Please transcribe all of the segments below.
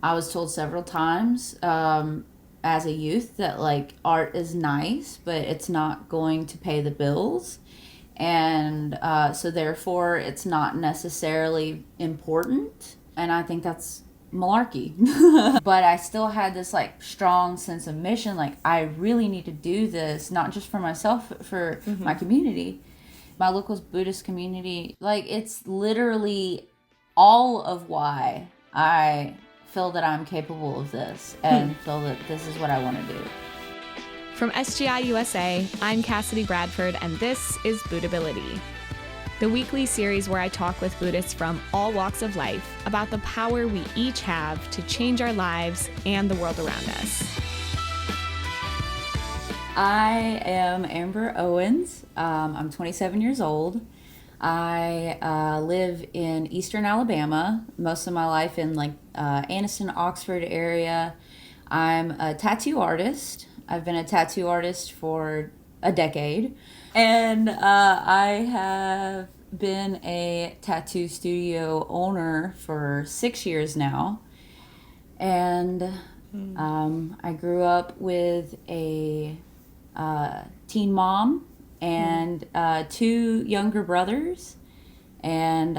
I was told several times as a youth that like art is nice, but it's not going to pay the bills. And so therefore it's not necessarily important. And I think that's malarkey. But I still had this like strong sense of mission. Like I really need to do this, not just for myself, but for my community, my local Buddhist community. Like it's literally all of why I feel that I'm capable of this and feel that this is what I want to do. From SGI USA, I'm Cassidy Bradford, and this is Buddhability, the weekly series where I talk with Buddhists from all walks of life about the power we each have to change our lives and the world around us. I am Amber Owens. I'm 27 years old. I live in Eastern Alabama, most of my life in like Anniston, Oxford area. I'm a tattoo artist. I've been a tattoo artist for a decade. And I have been a tattoo studio owner for 6 years now. And I grew up with a teen mom and two younger brothers. And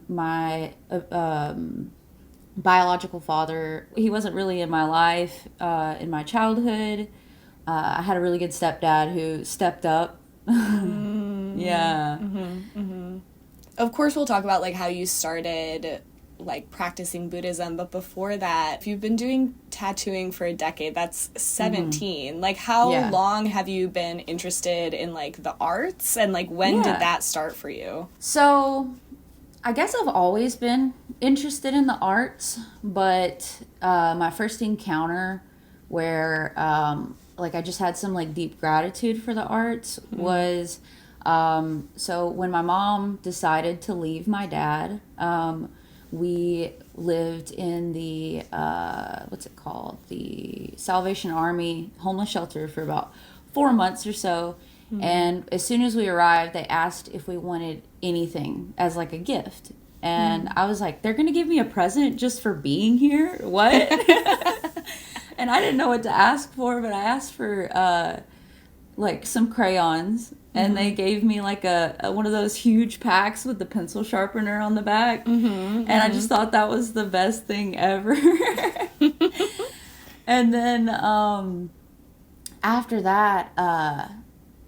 my biological father, he wasn't really in my life in my childhood. I had a really good stepdad who stepped up. Yeah. Of course, we'll talk about like how you started like practicing Buddhism, but before that, if you've been doing tattooing for a decade, that's 17. Like how long have you been interested in like the arts, and like when did that start for you? So I guess I've always been interested in the arts, but my first encounter where like I just had some like deep gratitude for the arts was so when my mom decided to leave my dad, we lived in the what's it called, the Salvation Army homeless shelter for about 4 months or so. And as soon as we arrived, they asked if we wanted anything as like a gift. And I was like, they're going to give me a present just for being here? What? And I didn't know what to ask for, but I asked for like some crayons. And they gave me like a one of those huge packs with the pencil sharpener on the back. And I just thought that was the best thing ever. And then after that,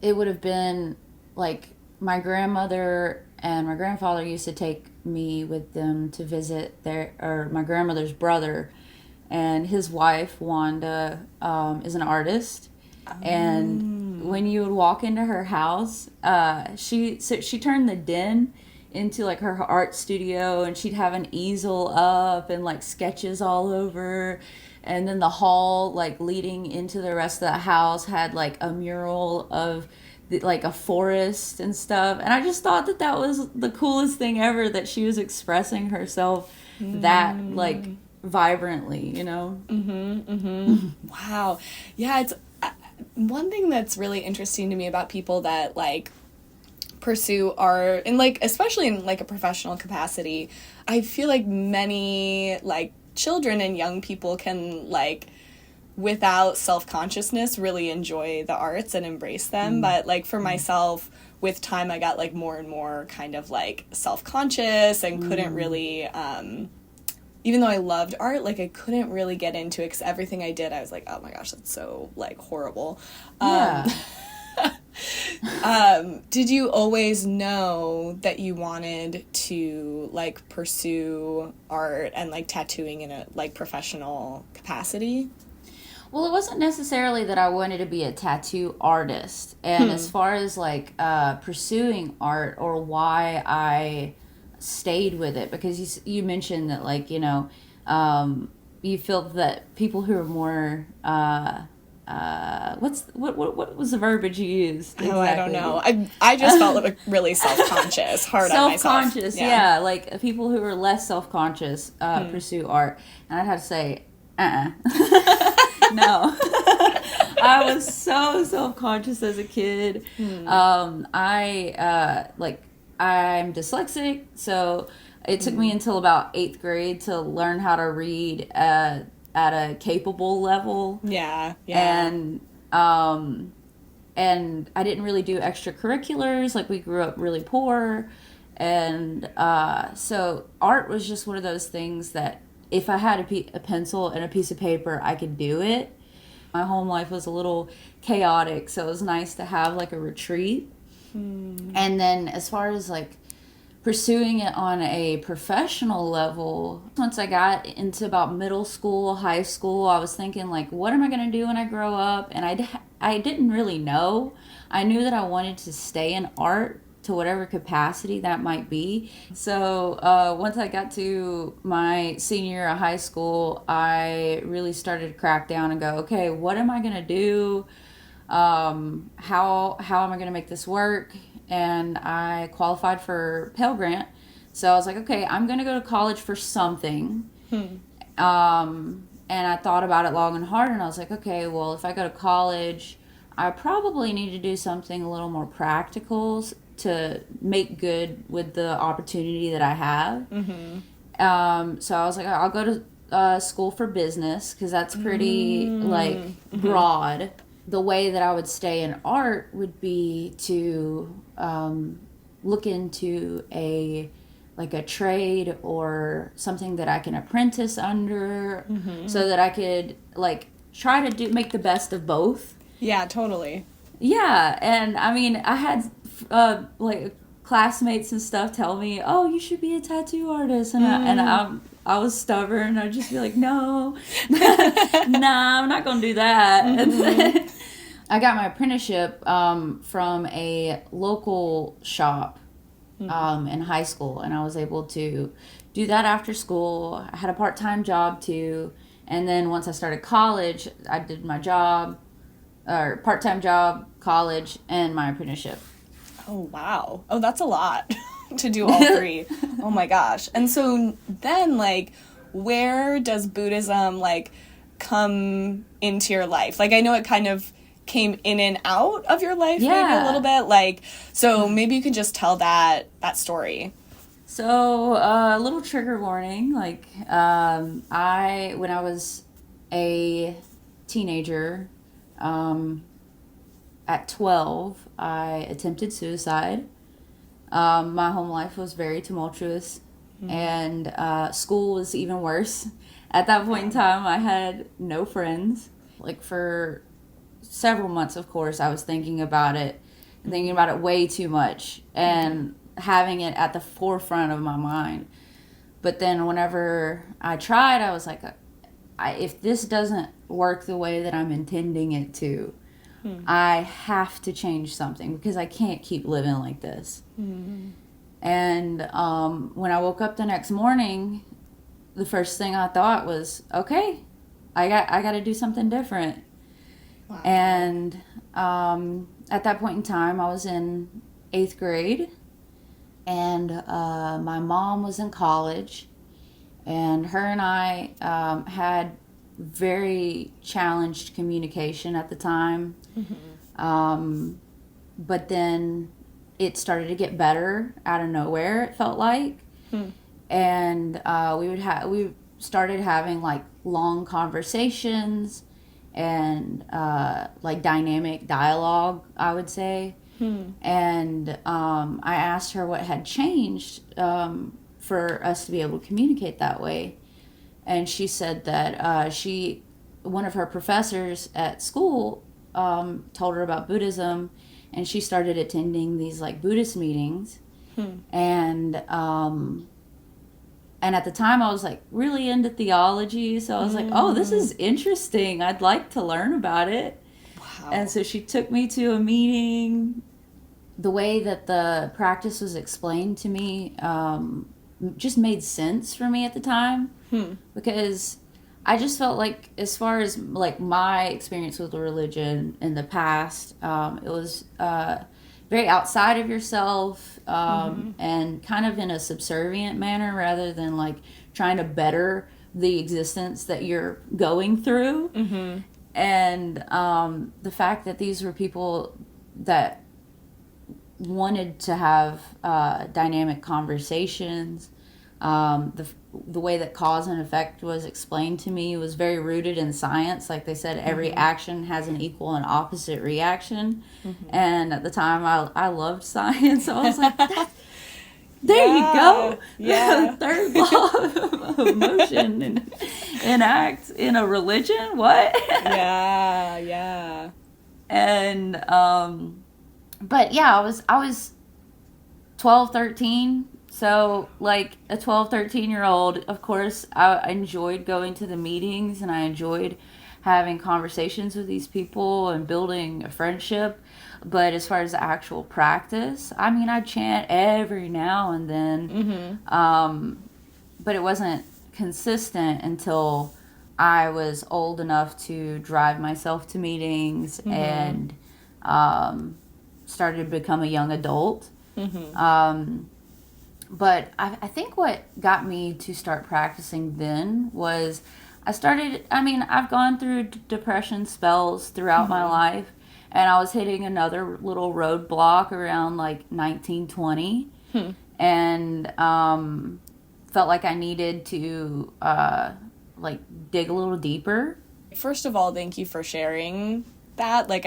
it would have been like my grandmother and my grandfather used to take me with them to visit my grandmother's brother, and his wife Wanda is an artist. And when you would walk into her house, she turned the den into like her art studio, and she'd have an easel up and like sketches all over. And then the hall like leading into the rest of the house had like a mural of like a forest and stuff. And I just thought that was the coolest thing ever, that she was expressing herself that like vibrantly, you know? Wow. Yeah, it's one thing that's really interesting to me about people that like pursue art, and like especially in like a professional capacity. I feel like many like children and young people can like without self-consciousness really enjoy the arts and embrace them. But like for myself, with time I got like more and more kind of like self-conscious and couldn't really even though I loved art, like I couldn't really get into it because everything I did I was like, oh my gosh, that's so like horrible. Did you always know that you wanted to like pursue art and like tattooing in a like professional capacity? Well, it wasn't necessarily that I wanted to be a tattoo artist. And as far as like pursuing art or why I stayed with it, because you mentioned that like, you know, you feel that people who are more what was the verbiage you used exactly? Oh, I don't know. I just felt like really self-conscious, hard on myself. Self-conscious, yeah. Like people who are less self-conscious pursue art. And I'd have to say, no. I was so self-conscious as a kid. I'm dyslexic, so It took me until about 8th grade to learn how to read at a capable level. Yeah. And I didn't really do extracurriculars. Like, we grew up really poor. And so art was just one of those things that if I had a pencil and a piece of paper, I could do it. My home life was a little chaotic, so it was nice to have like a retreat. And then as far as like pursuing it on a professional level, once I got into about middle school, high school, I was thinking like, what am I going to do when I grow up? And I didn't really know. I knew that I wanted to stay in art to whatever capacity that might be. So once I got to my senior year of high school, I really started to crack down and go, okay, what am I going to do? How am I going to make this work? And I qualified for Pell Grant. So I was like, okay, I'm going to go to college for something. And I thought about it long and hard, and I was like, okay, well, if I go to college, I probably need to do something a little more practical to make good with the opportunity that I have. So I was like, I'll go to school for business, because that's pretty like broad. The way that I would stay in art would be to look into a trade or something that I can apprentice under, so that I could like try to make the best of both. Yeah, totally. Yeah, and I mean, I had like classmates and stuff tell me, "Oh, you should be a tattoo artist," and I was stubborn. I'd just be like, "No, nah, I'm not gonna do that." And then I got my apprenticeship from a local shop in high school, and I was able to do that after school. I had a part-time job too, and then once I started college, I did my job, or part-time job, college, and my apprenticeship. Oh, wow. Oh, that's a lot to do all three. Oh my gosh. And so then, like, where does Buddhism, like, come into your life? Like, I know it kind of came in and out of your life maybe a little bit. Like, so maybe you could just tell that story. So, a little trigger warning. Like, when I was a teenager, at 12, I attempted suicide. My home life was very tumultuous, and school was even worse. At that point in time, I had no friends. Like, for several months, of course, I was thinking about it way too much, and having it at the forefront of my mind. But then whenever I tried, I was like, if this doesn't work the way that I'm intending it to, I have to change something, because I can't keep living like this. And when I woke up the next morning, the first thing I thought was, okay, I got to do something different. Wow. And at that point in time, I was in 8th grade, and my mom was in college, and her and I had very challenged communication at the time. But then it started to get better out of nowhere, it felt like. And we started having like long conversations and like dynamic dialogue, I would say. And I asked her what had changed for us to be able to communicate that way. And she said that one of her professors at school told her about Buddhism, and she started attending these like Buddhist meetings. And at the time I was like really into theology, so I was like, oh, this is interesting, I'd like to learn about it. Wow. And so she took me to a meeting. The way that the practice was explained to me just made sense for me at the time. Because I just felt like, as far as like my experience with religion in the past, it was very outside of yourself, and kind of in a subservient manner, rather than like trying to better the existence that you're going through. And the fact that these were people that wanted to have dynamic conversations, The way that cause and effect was explained to me was very rooted in science. Like they said, every action has an equal and opposite reaction. And at the time, I loved science. So I was like, there you go. Yeah. Third law of motion and enact in a religion. What? Yeah. And but yeah, I was 12, 13. So like a 12, 13-year-old, of course, I enjoyed going to the meetings and I enjoyed having conversations with these people and building a friendship. But as far as the actual practice, I mean, I chant every now and then, but it wasn't consistent until I was old enough to drive myself to meetings and started to become a young adult. But I think what got me to start practicing then was I've gone through depression spells throughout my life. And I was hitting another little roadblock around like 1920 and felt like I needed to like dig a little deeper. First of all, thank you for sharing that. Like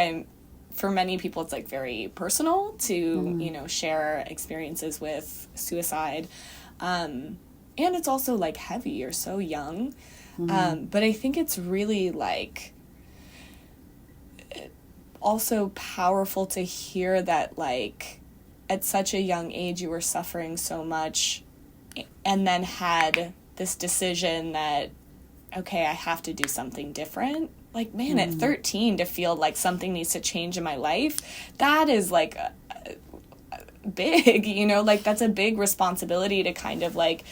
for many people, it's like very personal to, share experiences with suicide. And it's also like heavy. You're so young. But I think it's really like also powerful to hear that like at such a young age you were suffering so much and then had this decision that, okay, I have to do something different. Like, man, at 13 to feel like something needs to change in my life, that is like big, like that's a big responsibility to kind of like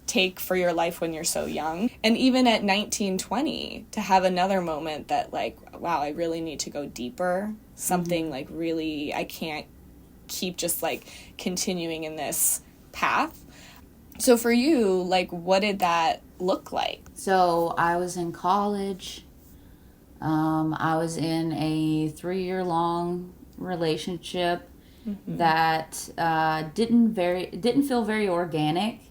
take for your life when you're so young. And even at 19, 20, to have another moment that like, wow, I really need to go deeper. Something like really, I can't keep just like continuing in this path. So for you, like, what did that look like? So I was in college. I was in a 3-year-long relationship that didn't feel very organic.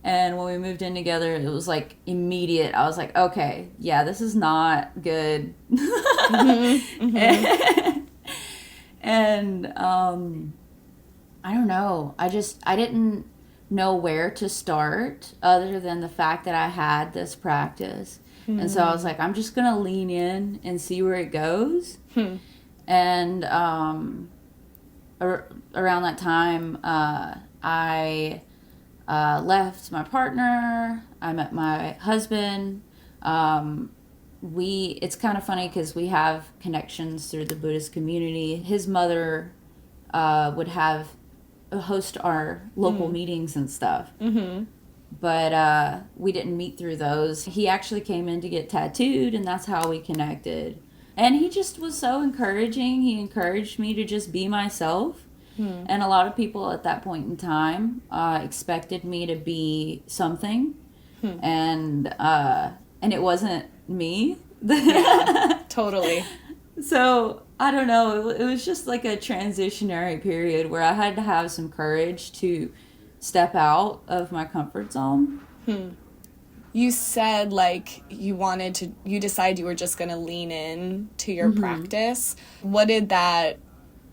And when we moved in together, it was like immediate. I was like, okay, yeah, this is not good. And I don't know. I didn't know where to start other than the fact that I had this practice. And so I was like, I'm just going to lean in and see where it goes. And around that time, I left my partner. I met my husband. It's kind of funny because we have connections through the Buddhist community. His mother would host our local meetings and stuff. But we didn't meet through those. He actually came in to get tattooed, and that's how we connected. And he just was so encouraging. He encouraged me to just be myself. And a lot of people at that point in time expected me to be something, and it wasn't me. Yeah, totally. So I don't know. It was just like a transitionary period where I had to have some courage to step out of my comfort zone. You said like you decided you were just going to lean in to your practice. What did that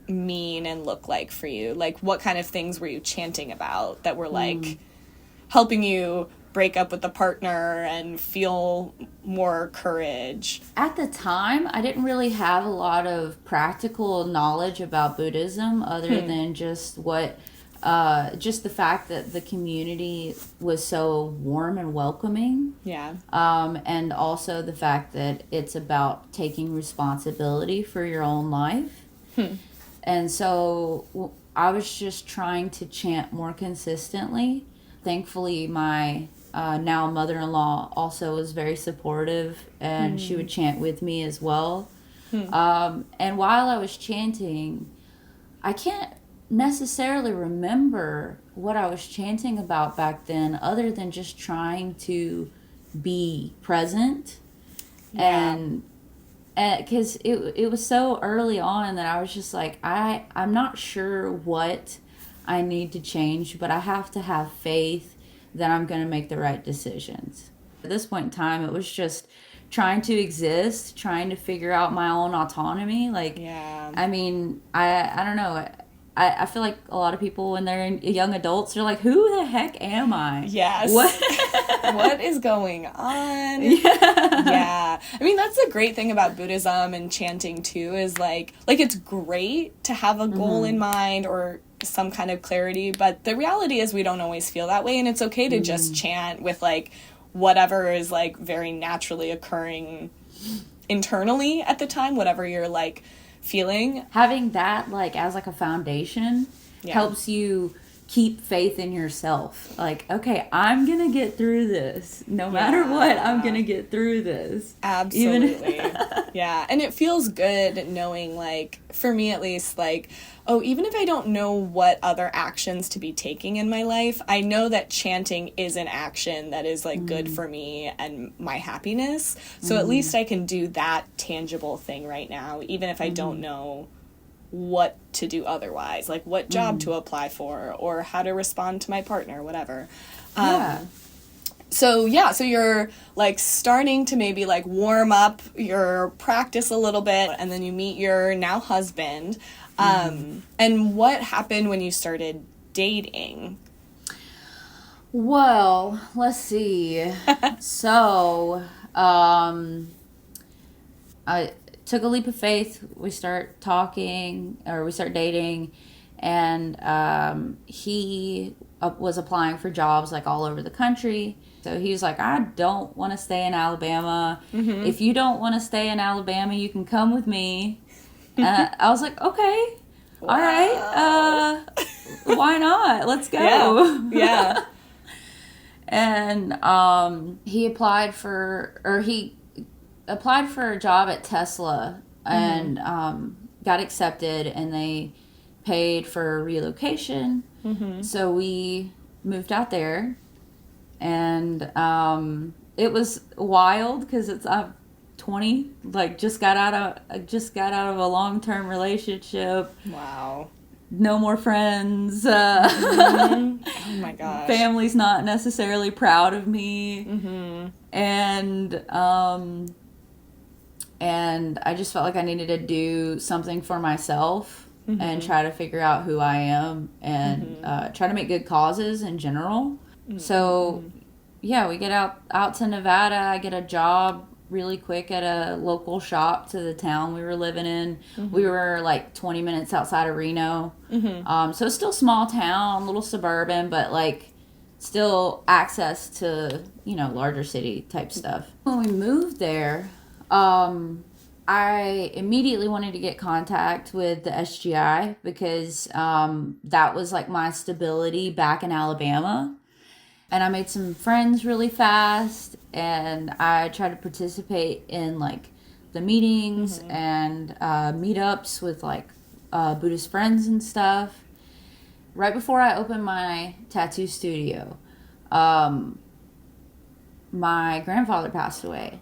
mean and look like for you? Like, what kind of things were you chanting about that were like helping you break up with the partner and feel more courage? At the time, I didn't really have a lot of practical knowledge about Buddhism other than just just the fact that the community was so warm and welcoming. Yeah. And also the fact that it's about taking responsibility for your own life. And so I was just trying to chant more consistently. Thankfully, my now mother-in-law also was very supportive, and she would chant with me as well. And while I was chanting, I can't necessarily remember what I was chanting about back then other than just trying to be present. And because it was so early on that I was just like, I'm not sure what I need to change, but I have to have faith then I'm going to make the right decisions. At this point in time, it was just trying to exist, trying to figure out my own autonomy. Like, Yeah. I mean, I don't know. I feel like a lot of people, when they're young adults, they're like, who the heck am I? Yes. What is going on? Yeah. I mean, that's the great thing about Buddhism and chanting too, is like it's great to have a goal in mind or some kind of clarity, but the reality is we don't always feel that way, and it's okay to just chant with like whatever is like very naturally occurring internally at the time, whatever you're like feeling. Having that like as like a foundation helps you keep faith in yourself. Like, okay, I'm gonna get through this. No matter what, I'm gonna get through this. Absolutely. Yeah. And it feels good knowing, like, for me at least, like, oh, even if I don't know what other actions to be taking in my life, I know that chanting is an action that is like good for me and my happiness. So at least I can do that tangible thing right now, even if I don't know what to do otherwise, like what job to apply for or how to respond to my partner, whatever. So you're like starting to maybe like warm up your practice a little bit, and then you meet your now husband. And what happened when you started dating? Well, let's see. So, I took a leap of faith. We start dating, and he was applying for jobs like all over the country. So he was like, I don't want to stay in Alabama. If you don't want to stay in Alabama, you can come with me. I was like, okay, all right, why not? Let's go. Yeah. And he applied for a job at Tesla and got accepted, and they paid for relocation. So we moved out there, and it was wild because it's 20, like just got out of a long-term relationship. Wow. No more friends. Oh my gosh. Family's not necessarily proud of me. And I just felt like I needed to do something for myself and try to figure out who I am and try to make good causes in general. So, yeah, we get out to Nevada. I get a job really quick at a local shop to the town we were living in. We were like 20 minutes outside of Reno. So it's still small town, little suburban, but like still access to, larger city type stuff. When we moved there, I immediately wanted to get contact with the SGI because that was like my stability back in Alabama. And I made some friends really fast, and I tried to participate in like the meetings and meetups with like Buddhist friends and stuff. Right before I opened my tattoo studio, my grandfather passed away,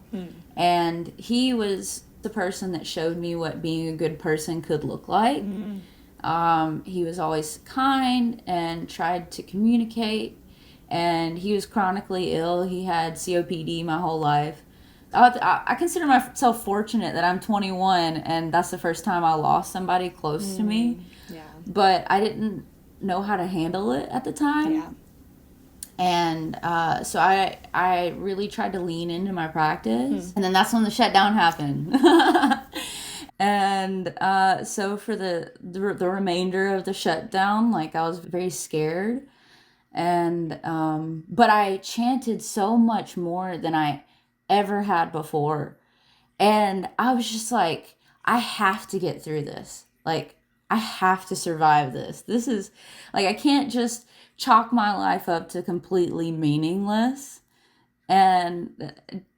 and he was the person that showed me what being a good person could look like. He was always kind and tried to communicate, and he was chronically ill. He had COPD my whole life. I consider myself fortunate that I'm 21 and that's the first time I lost somebody close to me. Yeah. But I didn't know how to handle it at the time. Yeah. And so I really tried to lean into my practice. And then that's when the shutdown happened. And so for the remainder of the shutdown, like I was very scared. And but I chanted so much more than I ever had before. And I was just like, I have to get through this. Like, I have to survive this. This is, like, I can't just chalk my life up to completely meaningless. And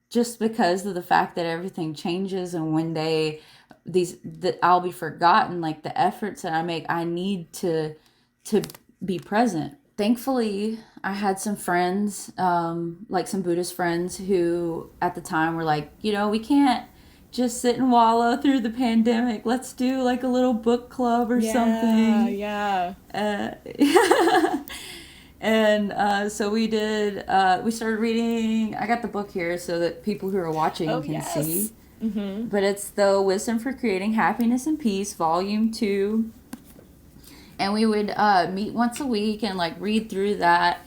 just because of the fact that everything changes and one day that I'll be forgotten, like the efforts that I make, I need to be present. Thankfully, I had some friends, like some Buddhist friends who at the time were like, we can't just sit and wallow through the pandemic. Let's do like a little book club or something. Yeah. And so we started reading. I got the book here so that people who are watching can see. Mm-hmm. But it's the Wisdom for Creating Happiness and Peace, Volume 2. And we would meet once a week and like read through that.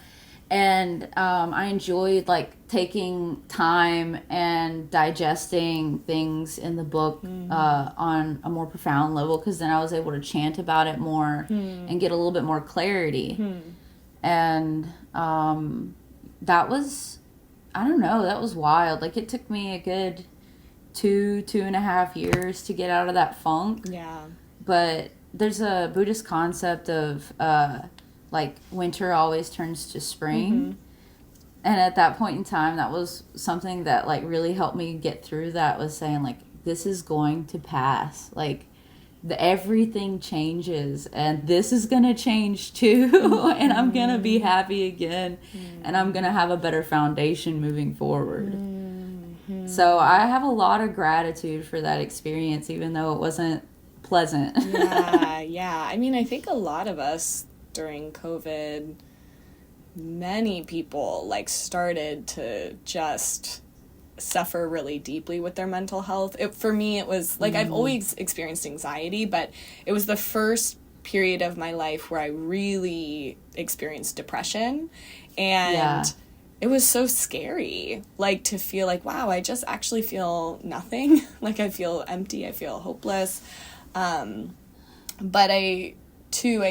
And I enjoyed like taking time and digesting things in the book on a more profound level, because then I was able to chant about it more and get a little bit more clarity. And that was, I don't know, that was wild. Like it took me a good 2.5 years to get out of that funk. Yeah. But there's a Buddhist concept of like winter always turns to spring. And at that point in time, that was something that like really helped me get through that, was saying like, this is going to pass. Like everything changes and this is going to change too. And I'm going to be happy again. And I'm going to have a better foundation moving forward. So I have a lot of gratitude for that experience, even though it wasn't pleasant. Yeah. I mean, I think a lot of us during COVID, many people like started to just suffer really deeply with their mental health. For me, it was like I've always experienced anxiety, but it was the first period of my life where I really experienced depression. And it was so scary, like to feel like, wow, I just actually feel nothing. Like I feel empty, I feel hopeless. But I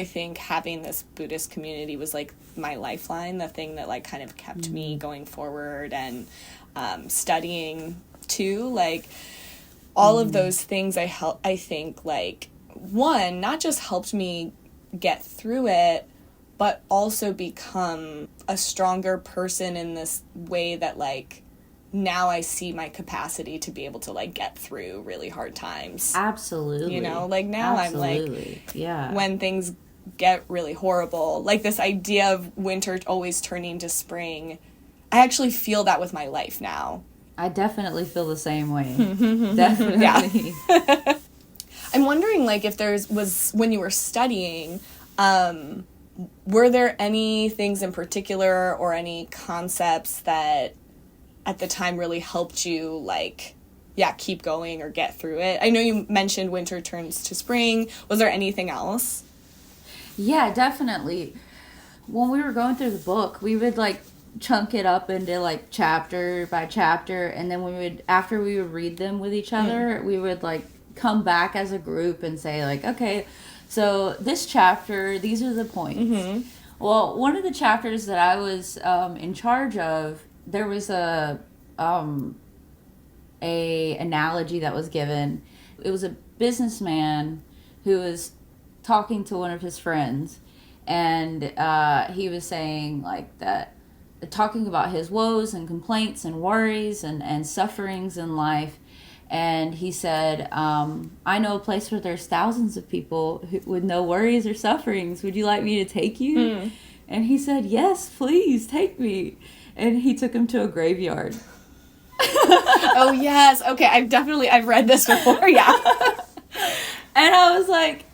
think having this Buddhist community was like my lifeline, the thing that like kind of kept me going forward, and studying too, like all of those things I think like, one, not just helped me get through it, but also become a stronger person in this way that like now I see my capacity to be able to like get through really hard times. Absolutely. You know, like now I'm like, when things get really horrible, like this idea of winter always turning to spring, I actually feel that with my life now. I definitely feel the same way. Definitely. Yeah. I'm wondering, like, if was when you were studying, were there any things in particular or any concepts that at the time really helped you, like, keep going or get through it? I know you mentioned winter turns to spring. Was there anything else? Yeah, definitely. When we were going through the book, we would, like, chunk it up into, like, chapter by chapter, and then after we would read them with each other, we would, like, come back as a group and say, like, okay, so this chapter, these are the points. Well, one of the chapters that I was in charge of, there was a analogy that was given. It was a businessman who was talking to one of his friends, and he was saying like that, talking about his woes and complaints and worries and sufferings in life. And he said, I know a place where there's thousands of people with no worries or sufferings. Would you like me to take you? And he said, yes, please take me. And he took him to a graveyard. Oh, yes. Okay, I've read this before, yeah. And I was like,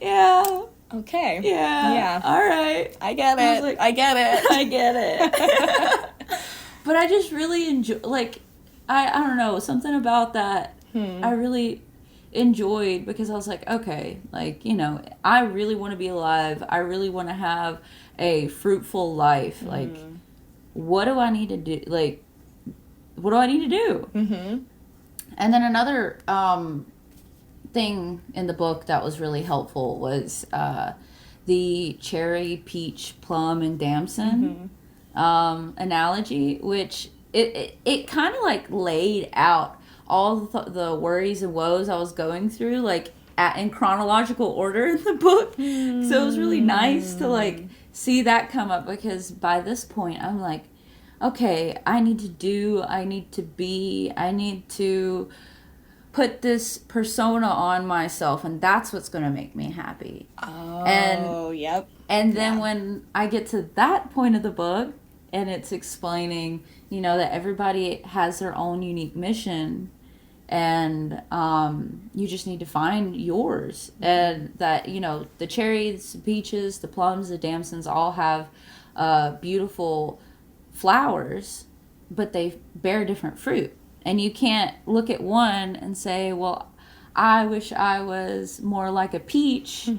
yeah. Okay. Yeah. All right. I get it. Like, I get it. I get it. But I just really enjoy, like, I don't know, something about that I really enjoyed, because I was like, okay, like, you know, I really want to be alive. I really want to have a fruitful life. Like, what do I need to do? Like, what do I need to do? And then another thing in the book that was really helpful was the cherry, peach, plum, and damson analogy, which it kind of like laid out all the worries and woes I was going through, like in chronological order in the book. So it was really nice to like see that come up, because by this point I'm like, okay, I need to put this persona on myself, and that's what's going to make me happy. And then when I get to that point of the book, and it's explaining, you know, that everybody has their own unique mission, and you just need to find yours. And that, you know, the cherries, the peaches, the plums, the damsons all have beautiful flowers, but they bear different fruit. And you can't look at one and say, well, I wish I was more like a peach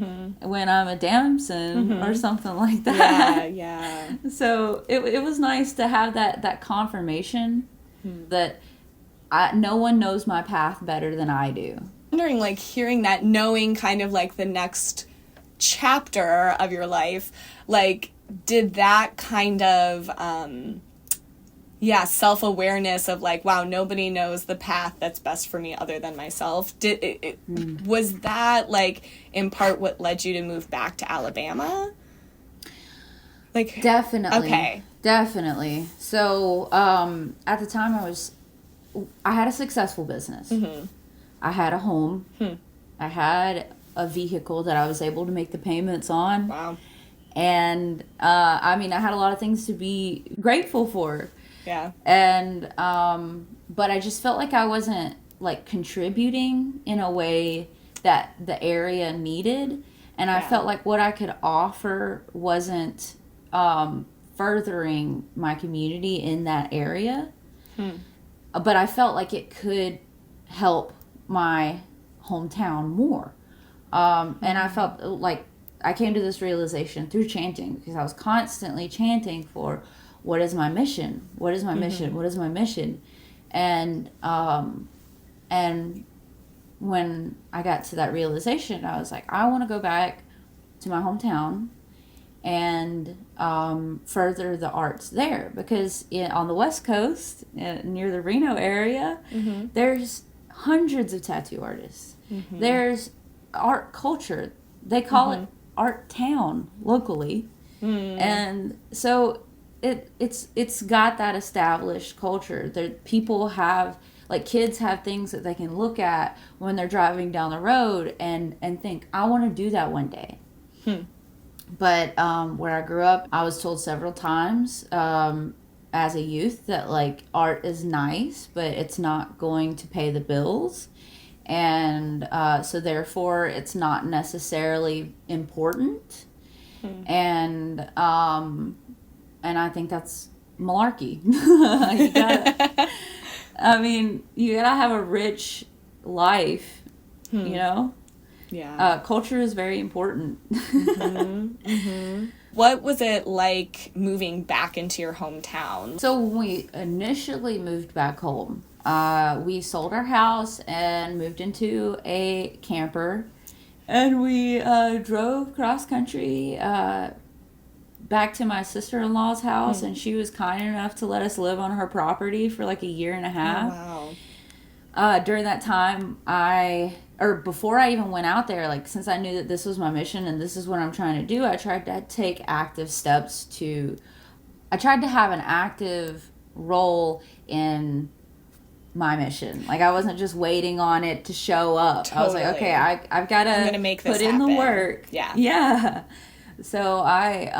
when I'm a damson or something like that. Yeah. So it was nice to have that confirmation that no one knows my path better than I do. Wondering, like, hearing that, knowing kind of like the next chapter of your life, like, did that kind of self-awareness of like, wow, nobody knows the path that's best for me other than myself, was that like in part what led you to move back to Alabama? Like, definitely. So at the time I had a successful business. I had a home. I had a vehicle that I was able to make the payments on. Wow. And I had a lot of things to be grateful for. Yeah. And but I just felt like I wasn't like contributing in a way that the area needed, and I felt like what I could offer wasn't furthering my community in that area. But I felt like it could help my hometown more. And I felt like I came to this realization through chanting, because I was constantly chanting for, what is my mission? What is my mission? What is my mission? And when I got to that realization, I was like, I want to go back to my hometown and further the arts there, because on the West Coast, near the Reno area, there's hundreds of tattoo artists. There's art culture. They call it Art Town locally. And so it's got that established culture. People have, like, kids have things that they can look at when they're driving down the road and think, I want to do that one day. But where I grew up, I was told several times as a youth that, like, art is nice, but it's not going to pay the bills. And so therefore it's not necessarily important. And I think that's malarkey. You gotta have a rich life, you know? Yeah. Culture is very important. What was it like moving back into your hometown? So when we initially moved back home, we sold our house and moved into a camper, and we drove cross country back to my sister-in-law's house, and she was kind enough to let us live on her property for like a year and a half. Oh, wow. During that time, before I even went out there, like, since I knew that this was my mission and this is what I'm trying to do, I tried to take active steps I tried to have an active role in my mission. Like, I wasn't just waiting on it to show up. Totally. I was like, okay, I've got to put in the work. Yeah. So I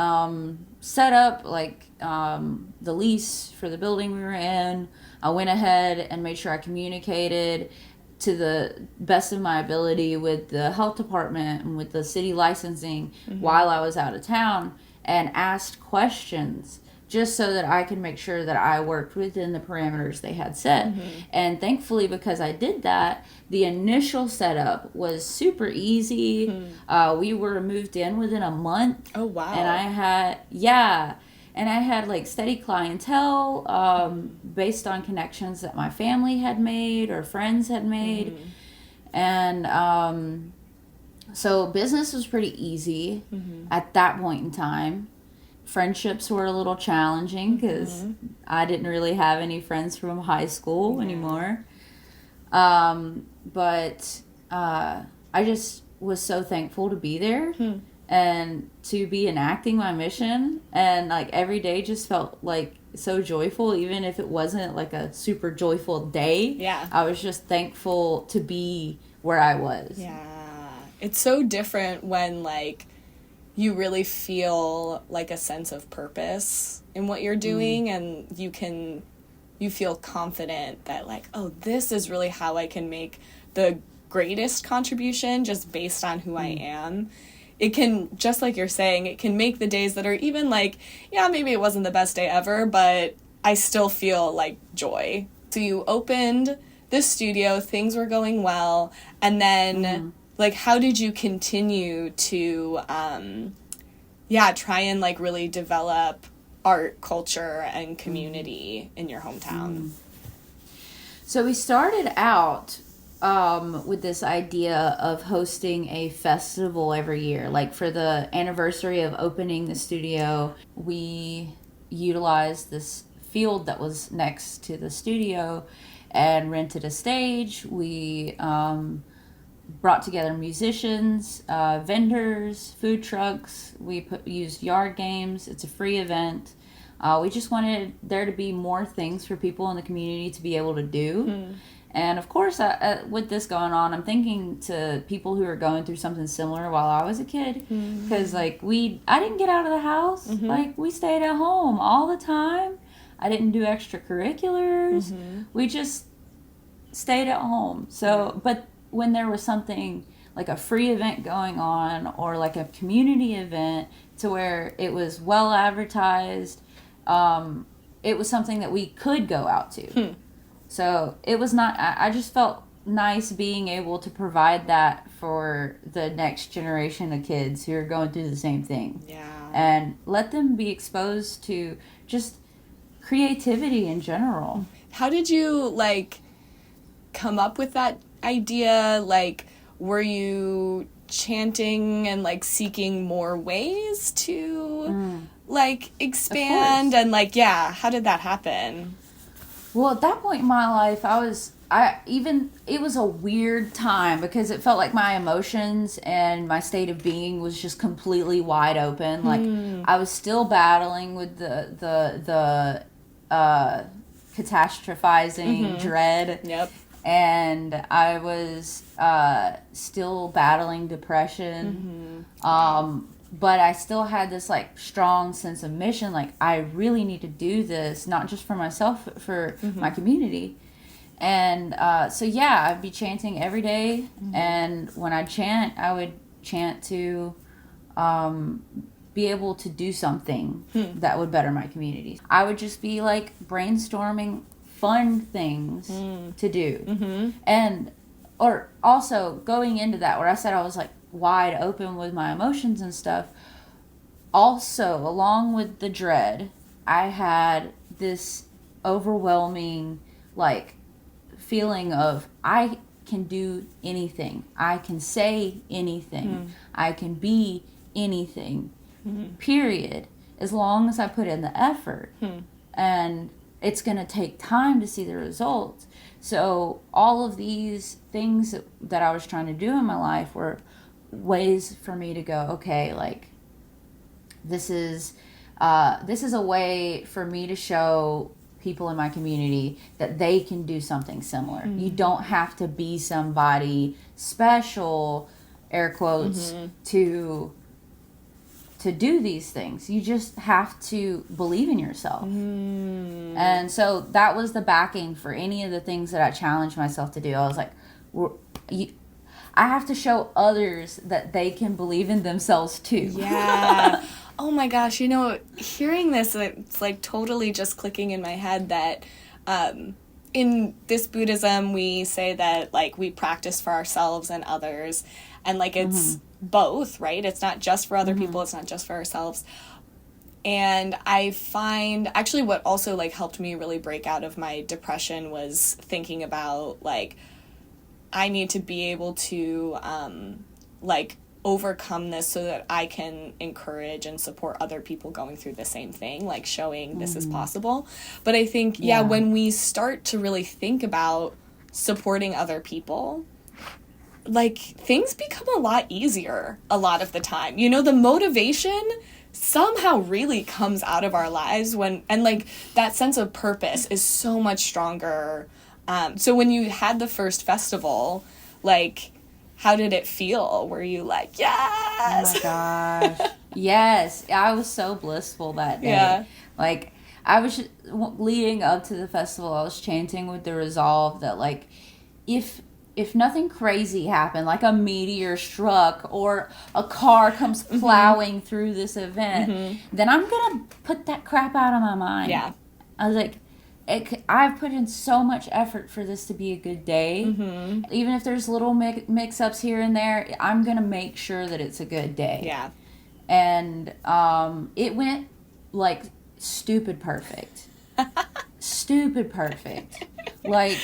set up, like, the lease for the building we were in. I went ahead and made sure I communicated to the best of my ability with the health department and with the city licensing while I was out of town, and asked questions just so that I could make sure that I worked within the parameters they had set. And thankfully, because I did that, the initial setup was super easy. We were moved in within a month. Oh, wow. And I had like steady clientele based on connections that my family had made or friends had made. And so business was pretty easy at that point in time. Friendships were a little challenging because I didn't really have any friends from high school anymore. But I just was so thankful to be there and to be enacting my mission. And like every day just felt like so joyful, even if it wasn't like a super joyful day. Yeah. I was just thankful to be where I was. Yeah. It's so different when, like, you really feel like a sense of purpose in what you're doing, and you feel confident that, like, oh, this is really how I can make the greatest contribution just based on who I am. it can, just like you're saying, it can make the days that are even like, yeah, maybe it wasn't the best day ever, but I still feel like joy. So you opened the studio, things were going well, and then like, how did you continue to try and like really develop art, culture, and community in your hometown? So we started out with this idea of hosting a festival every year. Like for the anniversary of opening the studio, we utilized this field that was next to the studio and rented a stage. We brought together musicians, vendors, food trucks. We used yard games. It's a free event. We just wanted there to be more things for people in the community to be able to do. And of course, with this going on, I'm thinking to people who are going through something similar while I was a kid. Because like I didn't get out of the house. Like we stayed at home all the time. I didn't do extracurriculars. We just stayed at home. So, but when there was something like a free event going on or like a community event to where it was well advertised, it was something that we could go out to. So it was not, I just felt nice being able to provide that for the next generation of kids who are going through the same thing. And let them be exposed to just creativity in general. How did you like come up with that idea? Like, were you chanting and like seeking more ways to like expand? And like, how did that happen? Well, at that point in my life, it was a weird time because it felt like my emotions and my state of being was just completely wide open. Like I was still battling with the catastrophizing dread. And I was still battling depression. But I still had this like strong sense of mission. Like I really need to do this, not just for myself, but for my community. And so I'd be chanting every day. And when I chant, I would chant to be able to do something that would better my community. I would just be like brainstorming fun things to do. And or also going into that where I said I was like wide open with my emotions and stuff, also along with the dread, I had this overwhelming like feeling of I can do anything, I can say anything, I can be anything, period, as long as I put in the effort. And it's going to take time to see the results. So all of these things that I was trying to do in my life were ways for me to go, okay, like this is a way for me to show people in my community that they can do something similar. You don't have to be somebody special, air quotes, to do these things. You just have to believe in yourself. And so that was the backing for any of the things that I challenged myself to do. I was like, I have to show others that they can believe in themselves too. Oh my gosh, hearing this, it's like totally just clicking in my head that in this Buddhism, we say that like we practice for ourselves and others. And like it's both, right? It's not just for other people, it's not just for ourselves. And I find actually what also like helped me really break out of my depression was thinking about like I need to be able to like overcome this so that I can encourage and support other people going through the same thing, like showing this is possible. But I think when we start to really think about supporting other people, like things become a lot easier a lot of the time. The motivation somehow really comes out of our lives and like that sense of purpose is so much stronger. So when you had the first festival, like how did it feel? Were you like, yes? Oh my gosh. Yes. I was so blissful that day. Like I was leading up to the festival, I was chanting with the resolve that like if if nothing crazy happened, like a meteor struck or a car comes plowing through this event, then I'm going to put that crap out of my mind. Yeah. I was like, I've put in so much effort for this to be a good day. Even if there's little mix-ups here and there, I'm going to make sure that it's a good day. Yeah. And it went, like, stupid perfect. Stupid perfect. Like,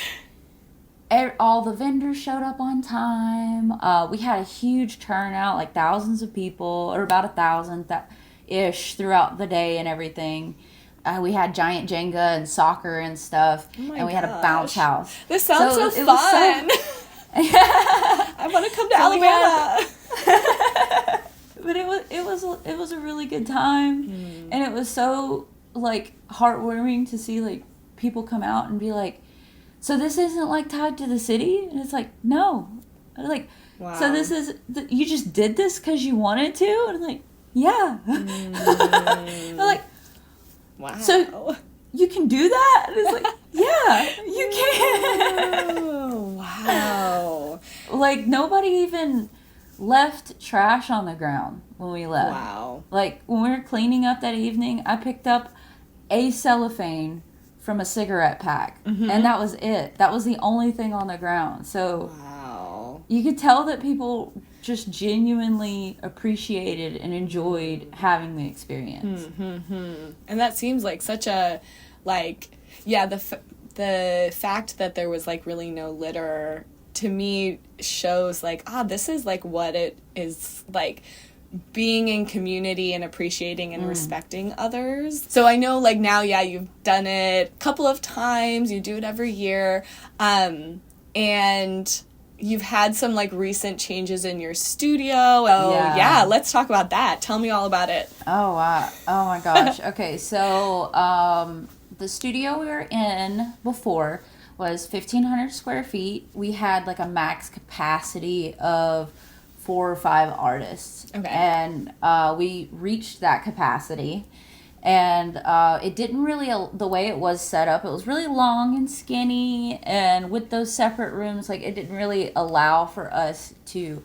all the vendors showed up on time. We had a huge turnout, like thousands of people, or about 1,000-ish throughout the day and everything. We had giant Jenga and soccer and stuff, and we had a bounce house. This sounds so fun. I want to come to Alabama. But it was a really good time, and it was so, like, heartwarming to see, like, people come out and be like, so this isn't, like, tied to the city? And it's like, no. Like, wow. So this is, you just did this because you wanted to? And I'm like, yeah. They're like, wow. So you can do that? And it's like, yeah, you can. Oh, wow. Like, nobody even left trash on the ground when we left. Wow. Like, when we were cleaning up that evening, I picked up a cellophane from a cigarette pack, and that was it. That was the only thing on the ground. So wow. You could tell that people just genuinely appreciated and enjoyed having the experience. And that seems like such a, like, yeah, the fact that there was, like, really no litter, to me, shows, like, this is, like, what it is, like, being in community and appreciating and respecting others. So I know, like, now, yeah, you've done it a couple of times, you do it every year, and you've had some, like, recent changes in your studio. Yeah, let's talk about that. Tell me all about it. Oh, wow. Oh, my gosh. Okay, so the studio we were in before was 1,500 square feet. We had, like, a max capacity of 4 or 5 artists. Okay. And we reached that capacity. And it didn't really, the way it was set up, it was really long and skinny. And with those separate rooms, like, it didn't really allow for us to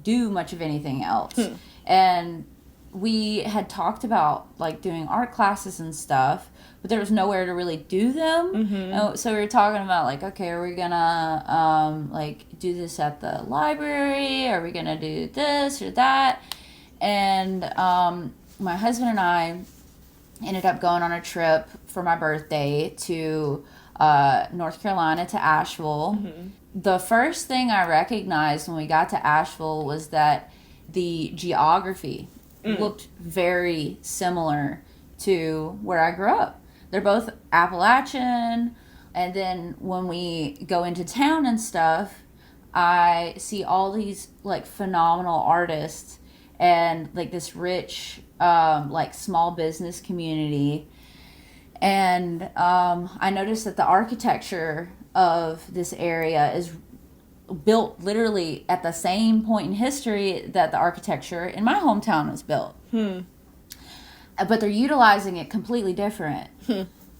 do much of anything else. And we had talked about, like, doing art classes and stuff, but there was nowhere to really do them. So we were talking about, like, okay, are we gonna like, do this at the library? Are we gonna do this or that? And my husband and I ended up going on a trip for my birthday to North Carolina, to Asheville. The first thing I recognized when we got to Asheville was that the geography looked very similar to where I grew up. They're both Appalachian, and then when we go into town and stuff, I see all these, like, phenomenal artists and, like, this rich, like, small business community. And I noticed that the architecture of this area is built literally at the same point in history that the architecture in my hometown was built. But they're utilizing it completely different.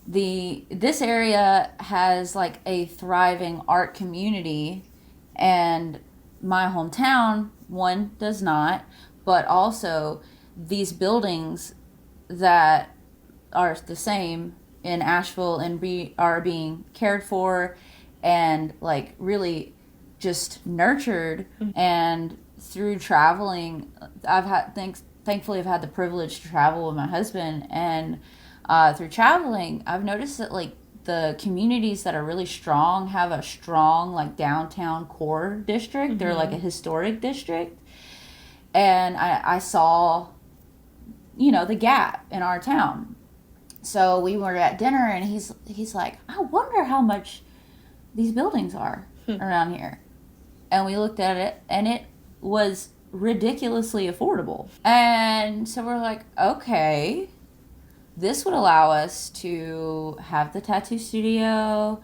This area has, like, a thriving art community, and my hometown, one, does not, but also these buildings that are the same in Asheville and are being cared for and, like, really just nurtured. And through traveling, thankfully I've had the privilege to travel with my husband, and through traveling I've noticed that, like, the communities that are really strong have a strong, like, downtown core district. They're like a historic district. And I saw, you know, the gap in our town. So we were at dinner, and he's like, I wonder how much these buildings are around here. And we looked at it, and it was ridiculously affordable. And so we're like, okay, this would allow us to have the tattoo studio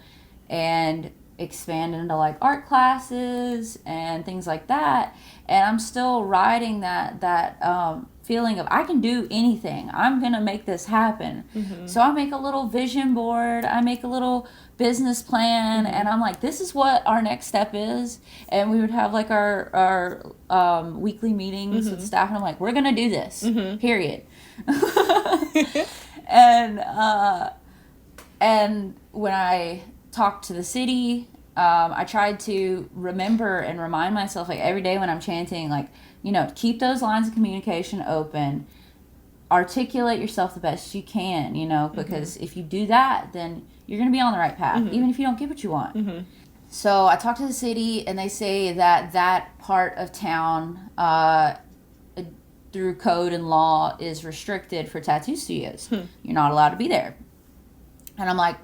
and expand into, like, art classes and things like that. And I'm still riding that feeling of I can do anything. I'm going to make this happen. So I make a little vision board. I make a little business plan, and I'm like, this is what our next step is. And we would have like our weekly meetings with staff, and I'm like, we're going to do this, period. And when I talked to the city, I tried to remember and remind myself, like, every day when I'm chanting, like, you know, keep those lines of communication open, articulate yourself the best you can, you know, because if you do that, then you're going to be on the right path, even if you don't get what you want. So I talked to the city, and they say that that part of town, through code and law, is restricted for tattoo studios. You're not allowed to be there. And I'm like,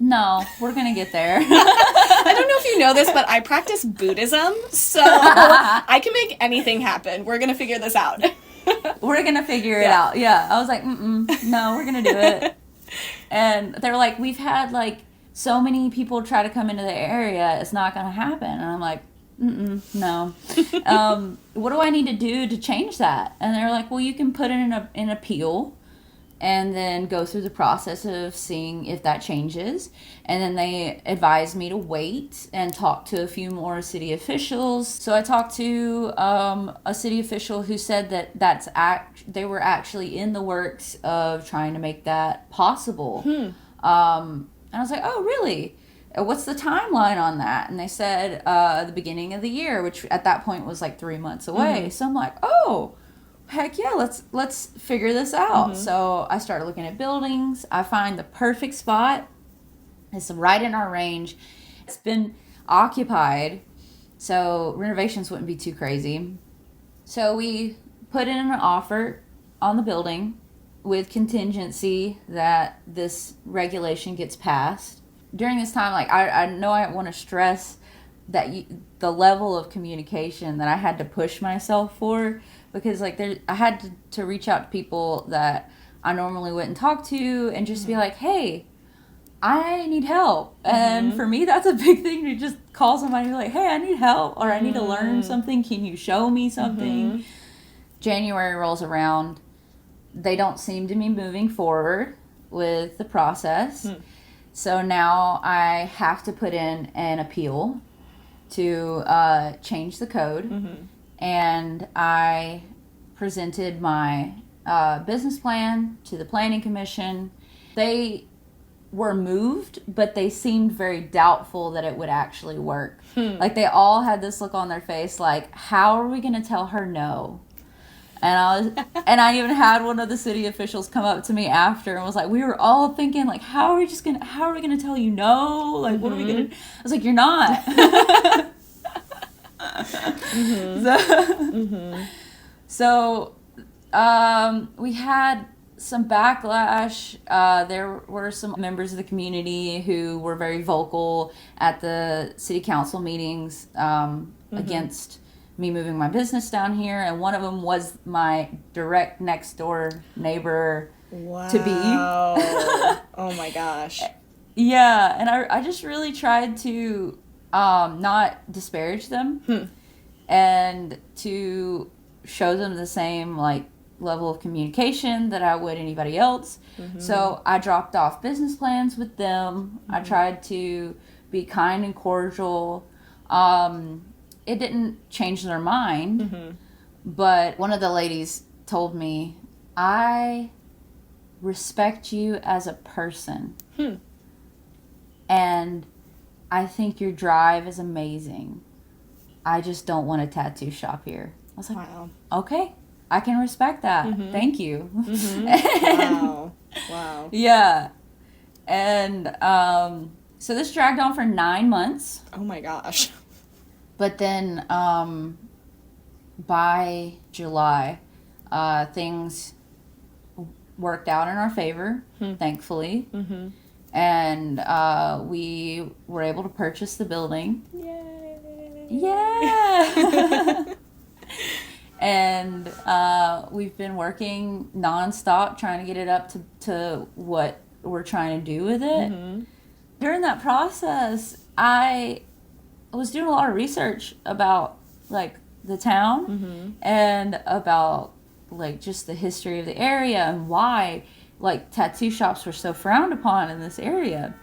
no, we're going to get there. I don't know if you know this, but I practice Buddhism, so I can make anything happen. We're going to figure this out. We're going to figure it out. Yeah. I was like, no, we're going to do it. And they were like, we've had like so many people try to come into the area. It's not going to happen. And I'm like, no. What do I need to do to change that? And they're like, well, you can put in an appeal, and then go through the process of seeing if that changes. And then they advised me to wait and talk to a few more city officials. So I talked to a city official who said that they were actually in the works of trying to make that possible. And I was like, oh, really? What's the timeline on that? And they said the beginning of the year, which at that point was like 3 months away. So I'm like, oh, heck yeah, let's figure this out. So I started looking at buildings. I find the perfect spot. It's right in our range. It's been occupied, so renovations wouldn't be too crazy. So we put in an offer on the building with contingency that this regulation gets passed. During this time, like, I know I want to stress that the level of communication that I had to push myself for, because like I had to reach out to people that I normally wouldn't talk to and just be like, hey, I need help. And for me, that's a big thing, to just call somebody and be like, hey, I need help, or I need to learn something. Can you show me something? January rolls around. They don't seem to be moving forward with the process. So now I have to put in an appeal to change the code. And I presented my business plan to the planning commission. They were moved, but they seemed very doubtful that it would actually work. Like, they all had this look on their face like, how are we going to tell her no? And I even had one of the city officials come up to me after and was like, we were all thinking, like, how are we going to tell you no? Like, what are we going to... I was like, you're not. So we had some backlash. There were some members of the community who were very vocal at the city council meetings against me moving my business down here, and one of them was my direct next door neighbor to be. Oh my gosh. Yeah, and I just really tried to not disparage them and to show them the same like level of communication that I would anybody else. So I dropped off business plans with them. I tried to be kind and cordial. It didn't change their mind, but one of the ladies told me, I respect you as a person. And I think your drive is amazing. I just don't want a tattoo shop here. I was like, wow. Okay, I can respect that. Thank you. Wow. Yeah. And so this dragged on for 9 months. Oh my gosh. But then by July, things worked out in our favor, thankfully. And we were able to purchase the building. Yay! Yeah! And we've been working nonstop trying to get it up to what we're trying to do with it. During that process, I was doing a lot of research about like the town and about like just the history of the area and why like tattoo shops were so frowned upon in this area.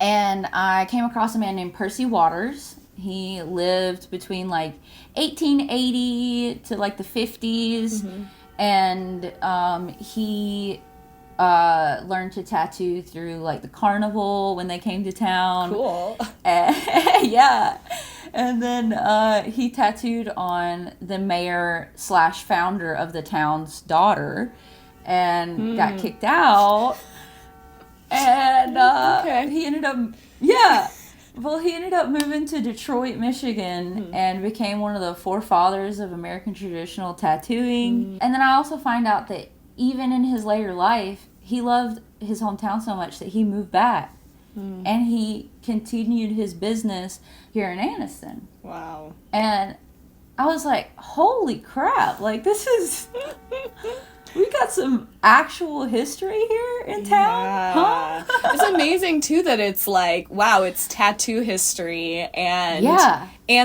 And I came across a man named Percy Waters. He lived between like 1880 to like the 50s. And he learned to tattoo through like the carnival when they came to town. Cool. Yeah. And then he tattooed on the mayor/founder of the town's daughter and got kicked out. And he ended up, he ended up moving to Detroit, Michigan, and became one of the forefathers of American traditional tattooing. And then I also find out that even in his later life, he loved his hometown so much that he moved back. And he continued his business here in Anniston. Wow. And I was like, holy crap, like this is... We got some actual history here in town, huh? It's amazing too that it's like, wow, it's tattoo history, and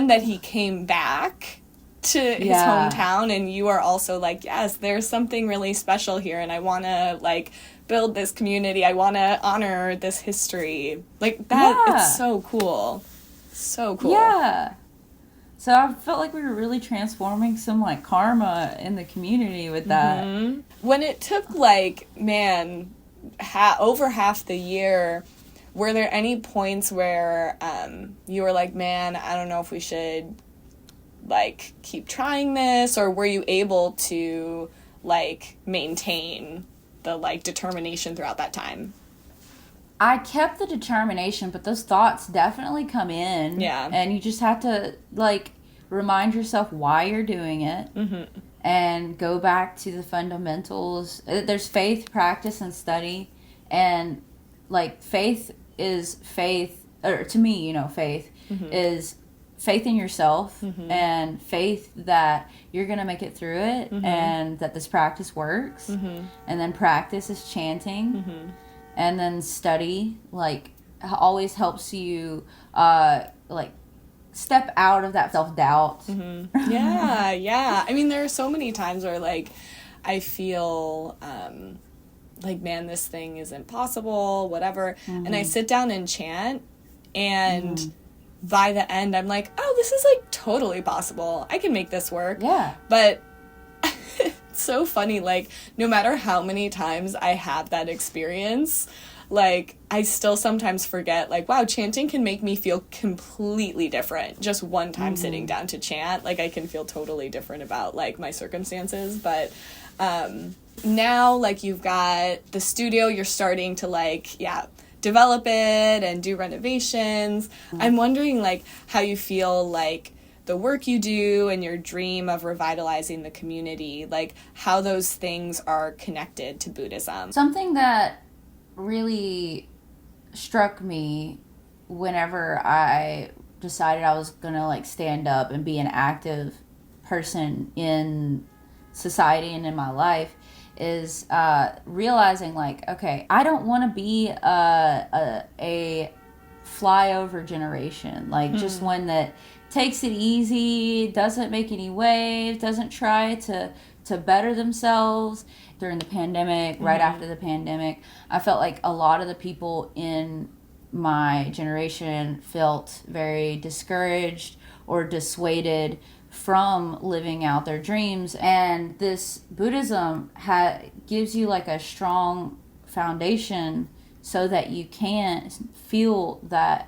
that he came back to his hometown, and you are also like, yes, there's something really special here, and I want to like build this community. I want to honor this history. Like that, it's so cool. So cool. Yeah. So I felt like we were really transforming some like karma in the community with that. When it took like, man, over half the year, were there any points where you were like, man, I don't know if we should like keep trying this, or were you able to like maintain the like determination throughout that time? I kept the determination, but those thoughts definitely come in. Yeah. And you just have to, like, remind yourself why you're doing it. And go back to the fundamentals. There's faith, practice, and study. And, like, faith is faith, or to me, you know, faith is faith in yourself and faith that you're going to make it through it and that this practice works. And then practice is chanting. And then study, like, always helps you, like, step out of that self-doubt. Yeah. I mean, there are so many times where, like, I feel, like, man, this thing isn't possible, whatever. And I sit down and chant, and by the end, I'm like, oh, this is, like, totally possible. I can make this work. Yeah. But... so funny, like, no matter how many times I have that experience, like, I still sometimes forget, like, wow, chanting can make me feel completely different. Just one time sitting down to chant, like, I can feel totally different about, like, my circumstances. But now, like, you've got the studio, you're starting to, like, develop it and do renovations. I'm wondering, like, how you feel, like, the work you do and your dream of revitalizing the community, like how those things are connected to Buddhism. Something that really struck me whenever I decided I was gonna like stand up and be an active person in society and in my life is realizing like, okay, I don't want to be a flyover generation, like just one that takes it easy, doesn't make any waves, doesn't try to better themselves. During the pandemic, right after the pandemic, I felt like a lot of the people in my generation felt very discouraged or dissuaded from living out their dreams. And this Buddhism gives you like a strong foundation so that you can feel that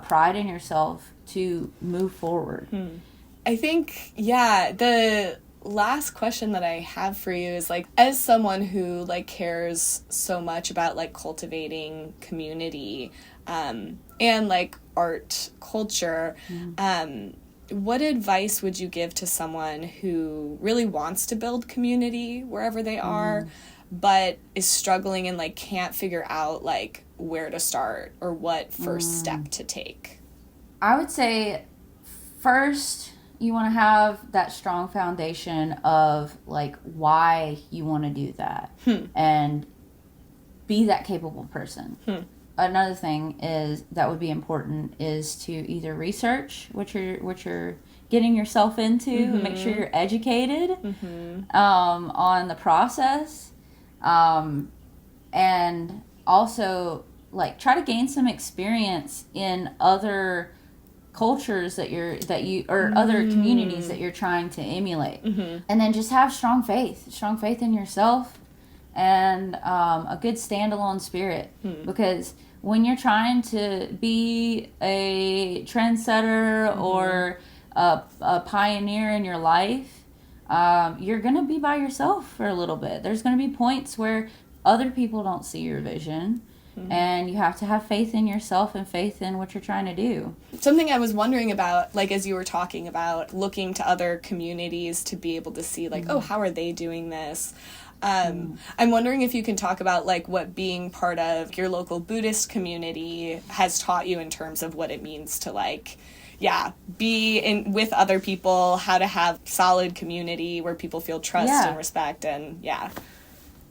pride in yourself to move forward. I think, the last question that I have for you is like, as someone who like cares so much about like cultivating community and like art culture, what advice would you give to someone who really wants to build community wherever they are, but is struggling and like can't figure out like where to start or what first step to take? I would say first you want to have that strong foundation of like why you want to do that and be that capable person. Another thing is that would be important is to either research what you're getting yourself into, and make sure you're educated on the process, and also like try to gain some experience in other cultures that you or other communities that you're trying to emulate, and then just have strong faith in yourself, and a good standalone spirit, because when you're trying to be a trendsetter or a pioneer in your life, you're gonna be by yourself for a little bit. There's gonna be points where other people don't see your vision, and you have to have faith in yourself and faith in what you're trying to do. Something I was wondering about, like, as you were talking about looking to other communities to be able to see, like, oh, how are they doing this? I'm wondering if you can talk about, like, what being part of your local Buddhist community has taught you in terms of what it means to, like, be in with other people, how to have solid community where people feel trust and respect, and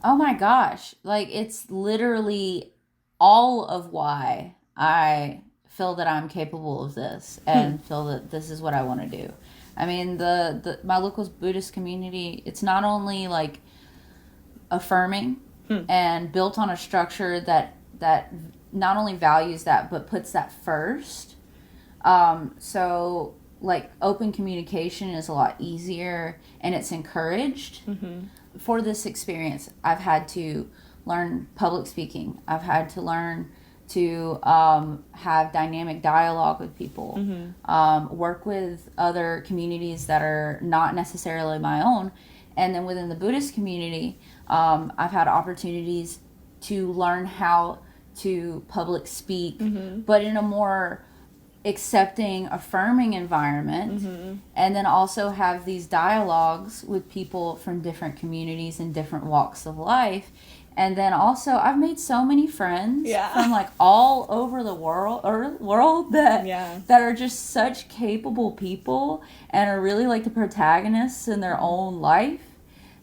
Oh my gosh. Like, it's literally all of why I feel that I'm capable of this and feel that this is what I want to do. I mean, my local Buddhist community, it's not only like affirming and built on a structure that not only values that but puts that first. So like open communication is a lot easier and it's encouraged. For this experience, I've had to learn public speaking. I've had to learn to have dynamic dialogue with people, work with other communities that are not necessarily my own. And then within the Buddhist community, I've had opportunities to learn how to public speak, but in a more accepting, affirming environment, and then also have these dialogues with people from different communities and different walks of life. And then also I've made so many friends from like all over the world that are just such capable people and are really like the protagonists in their own life.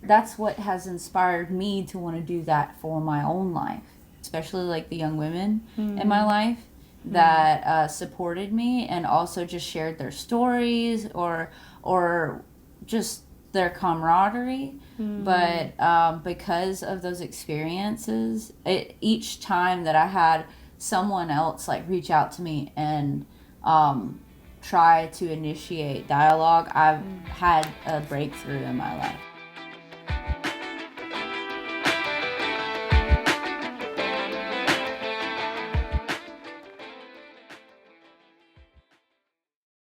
That's what has inspired me to want to do that for my own life, especially like the young women in my life that supported me and also just shared their stories or just their camaraderie. But because of those experiences, each time that I had someone else like reach out to me and try to initiate dialogue, I've had a breakthrough in my life.